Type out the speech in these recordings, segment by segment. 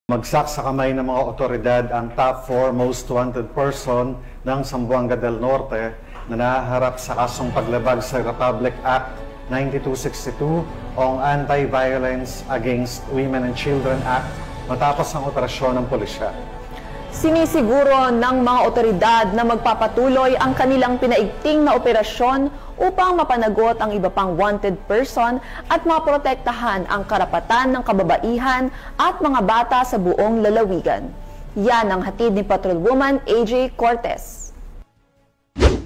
Magsak sa kamay ng mga otoridad ang top 4 most wanted person ng Zamboanga del Norte na nahaharap sa kasong paglabag sa Republic Act 9262 o ang Anti-Violence Against Women and Children Act matapos ang operasyon ng pulisya. Sinisiguro ng mga otoridad na magpapatuloy ang kanilang pinaigting na operasyon upang mapanagot ang iba pang wanted person at maprotektahan ang karapatan ng kababaihan at mga bata sa buong lalawigan. Yan ang hatid ni Patrolwoman AJ Cortez.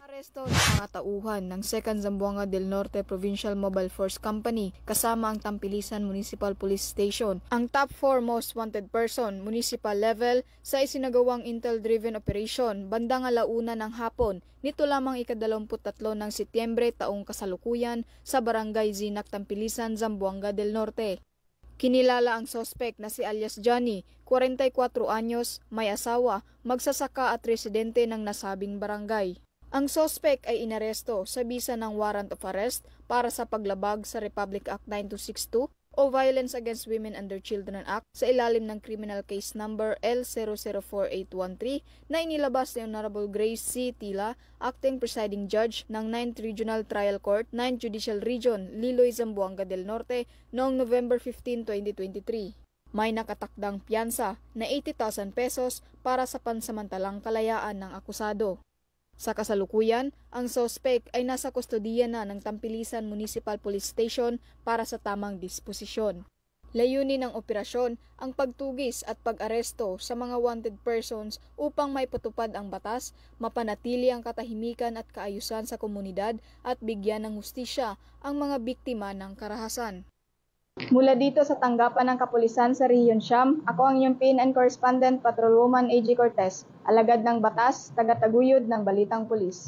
Aresto ng mga tauhan ng 2nd Zamboanga del Norte Provincial Mobile Force Company kasama ang Tampilisan Municipal Police Station. Ang top 4 most wanted person, municipal level, sa isinagawang intel-driven operation bandang 1:00 ng hapon nito lamang ika-23 ng Setyembre taong kasalukuyan sa Barangay Zinac, Tampilisan, Zamboanga del Norte. Kinilala ang suspect na si alias Johnny, 44 anyos, may asawa, magsasaka at residente ng nasabing barangay. Ang suspect ay inaresto sa bisa ng warrant of arrest para sa paglabag sa Republic Act 9262 o Violence Against Women and Children Act sa ilalim ng Criminal Case Number L004813 na inilabas ni Honorable Grace C. Tila, Acting Presiding Judge ng 9th Regional Trial Court, 9th Judicial Region, Liloy, Zamboanga del Norte noong November 15, 2023. May nakatakdang piyansa na 80,000 pesos para sa pansamantalang kalayaan ng akusado. Sa kasalukuyan, ang suspect ay nasa kustodiya na ng Tampilisan Municipal Police Station para sa tamang disposisyon. Layunin ng operasyon ang pagtugis at pag-aresto sa mga wanted persons upang maipatupad ang batas, mapanatili ang katahimikan at kaayusan sa komunidad at bigyan ng hustisya ang mga biktima ng karahasan. Mula dito sa tanggapan ng kapulisan sa Region Siyam, ako ang iyong PNN Correspondent, Patrolwoman AJ Cortez, alagad ng batas, tagataguyod ng Balitang Pulis.